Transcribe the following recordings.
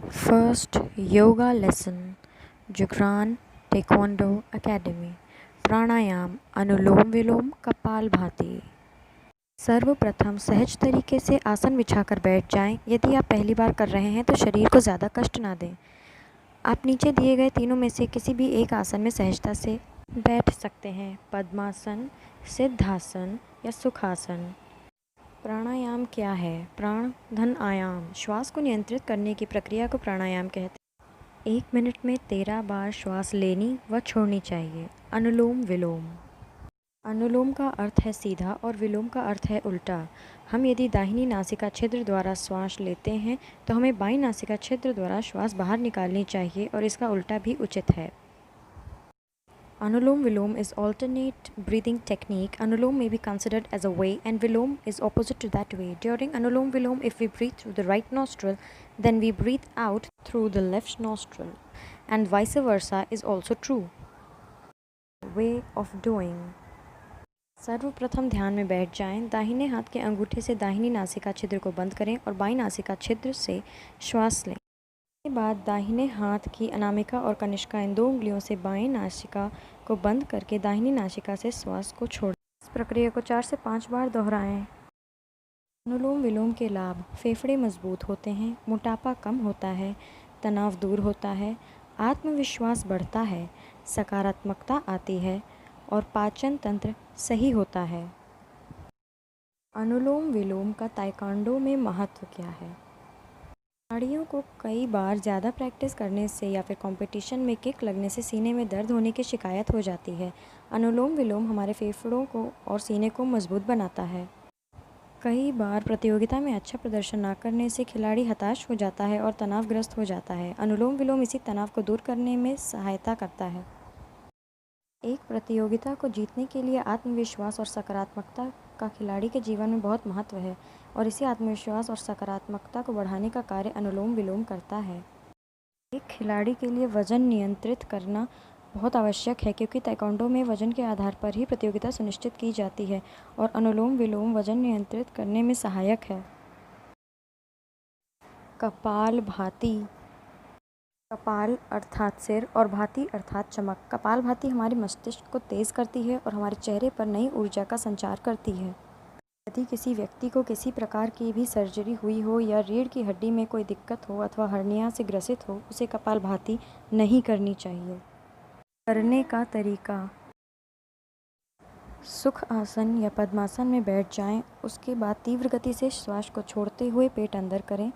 First yoga lesson, Jagran Taekwondo Academy. प्राणायाम, अनुलोम विलोम, कपालभाति। सर्वप्रथम सहज तरीके से आसन बिछाकर बैठ जाएं। यदि आप पहली बार कर रहे हैं तो शरीर को ज़्यादा कष्ट ना दें। आप नीचे दिए गए तीनों में से किसी भी एक आसन में सहजता से बैठ सकते हैं। पद्मासन, सिद्धासन या सुखासन। प्राणायाम क्या है? प्राण धन आयाम, श्वास को नियंत्रित करने की प्रक्रिया को प्राणायाम कहते हैं। 1 मिनट में 13 बार श्वास लेनी व छोड़नी चाहिए। अनुलोम विलोम। अनुलोम का अर्थ है सीधा और विलोम का अर्थ है उल्टा। हम यदि दाहिनी नासिका छिद्र द्वारा श्वास लेते हैं तो हमें बाईं नासिका छिद्र द्वारा श्वास बाहर निकालनी चाहिए और इसका उल्टा भी उचित है। Anulom Vilom is alternate breathing technique. Anulom may be considered as a way and Vilom is opposite to that way. During Anulom Vilom, if we breathe through the right nostril, then we breathe out through the left nostril. And vice versa is also true. Way of doing. सर्वप्रथम ध्यान में बैठ जाएं। दाहिने हाथ के अंगूठे से दाहिनी नासिका छिद्र को बंद करें और बाईं नासिका छिद्र से श्वास लें। इसके बाद दाहिने हाथ की अनामिका और कनिष्का इन 2 उंगलियों से बाईं नासिका को बंद करके दाहिनी नासिका से श्वास को छोड़ें। इस प्रक्रिया को 4 से 5 बार दोहराएं। अनुलोम विलोम के लाभ: फेफड़े मजबूत होते हैं, मोटापा कम होता है, तनाव दूर होता है, आत्मविश्वास बढ़ता है, सकारात्मकता आती है और पाचन तंत्र सही होता है। अनुलोम विलोम का ताइक्वांडो में महत्व क्या है? खिलाड़ियों को कई बार ज़्यादा प्रैक्टिस करने से या फिर कंपटीशन में किक लगने से सीने में दर्द होने की शिकायत हो जाती है। अनुलोम विलोम हमारे फेफड़ों को और सीने को मजबूत बनाता है। कई बार प्रतियोगिता में अच्छा प्रदर्शन ना करने से खिलाड़ी हताश हो जाता है और तनावग्रस्त हो जाता है। अनुलोम विलोम इसी तनाव को दूर करने में सहायता करता है। एक प्रतियोगिता को जीतने के लिए आत्मविश्वास और सकारात्मकता का खिलाड़ी के जीवन में बहुत महत्व है और इसी आत्मविश्वास और सकारात्मकता को बढ़ाने का कार्य अनुलोम विलोम करता है। एक खिलाड़ी के लिए वजन नियंत्रित करना बहुत आवश्यक है क्योंकि ताइक्वांडो में वजन के आधार पर ही प्रतियोगिता सुनिश्चित की जाती है और अनुलोम विलोम वजन नियंत्रित करने में सहायक है। कपालभाति। कपाल अर्थात सिर और भाति अर्थात चमक। कपालभाति हमारे मस्तिष्क को तेज़ करती है और हमारे चेहरे पर नई ऊर्जा का संचार करती है। यदि किसी व्यक्ति को किसी प्रकार की भी सर्जरी हुई हो या रीढ़ की हड्डी में कोई दिक्कत हो अथवा हर्निया से ग्रसित हो, उसे कपालभाति नहीं करनी चाहिए। करने का तरीका: सुख आसन या पद्मासन में बैठ जाएं। उसके बाद तीव्र गति से श्वास को छोड़ते हुए पेट अंदर करें।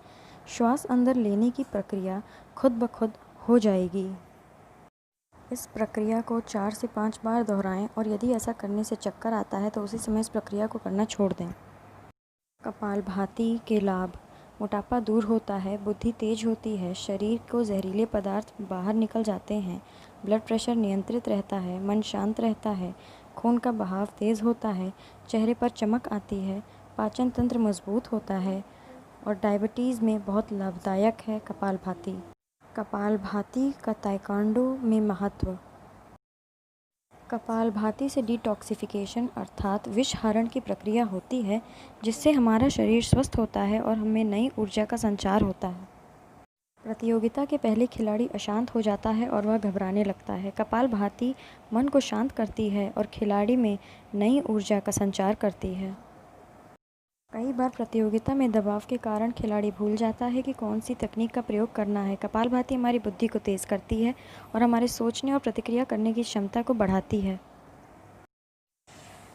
श्वास अंदर लेने की प्रक्रिया खुद ब खुद हो जाएगी। इस प्रक्रिया को 4 से 5 बार दोहराएं और यदि ऐसा करने से चक्कर आता है तो उसी समय इस प्रक्रिया को करना छोड़ दें। कपालभाति के लाभ: मोटापा दूर होता है, बुद्धि तेज होती है, शरीर को जहरीले पदार्थ बाहर निकल जाते हैं, ब्लड प्रेशर नियंत्रित रहता है, मन शांत रहता है, खून का बहाव तेज़ होता है, चेहरे पर चमक आती है, पाचन तंत्र मजबूत होता है और डायबिटीज़ में बहुत लाभदायक है कपालभाति। कपालभाति का ताइक्वांडो में महत्व: कपालभाति से डिटॉक्सिफिकेशन अर्थात विषहरण की प्रक्रिया होती है जिससे हमारा शरीर स्वस्थ होता है और हमें नई ऊर्जा का संचार होता है। प्रतियोगिता के पहले खिलाड़ी अशांत हो जाता है और वह घबराने लगता है। कपालभाति मन को शांत करती है और खिलाड़ी में नई ऊर्जा का संचार करती है। कई बार प्रतियोगिता में दबाव के कारण खिलाड़ी भूल जाता है कि कौन सी तकनीक का प्रयोग करना है। कपालभाति हमारी बुद्धि को तेज़ करती है और हमारे सोचने और प्रतिक्रिया करने की क्षमता को बढ़ाती है।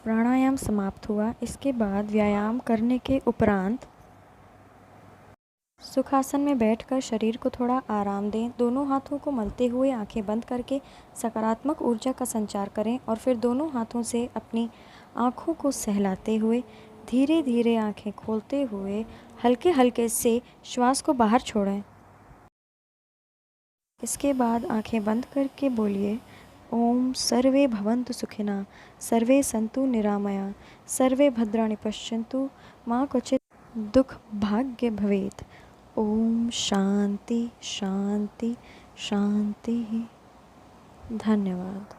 प्राणायाम समाप्त हुआ। इसके बाद व्यायाम करने के उपरांत सुखासन में बैठकर शरीर को थोड़ा आराम दें। दोनों हाथों को मलते हुए आंखें बंद करके सकारात्मक ऊर्जा का संचार करें और फिर दोनों हाथों से अपनी आँखों को सहलाते हुए धीरे धीरे आंखें खोलते हुए हल्के हल्के से श्वास को बाहर छोड़ें। इसके बाद आंखें बंद करके बोलिए, ओम सर्वे भवन्तु सुखिनः, सर्वे सन्तु निरामया, सर्वे भद्राणि पश्यन्तु, मा क्वचित् दुख भाग्य भवेत्। ओम शांति शांति शांति। धन्यवाद।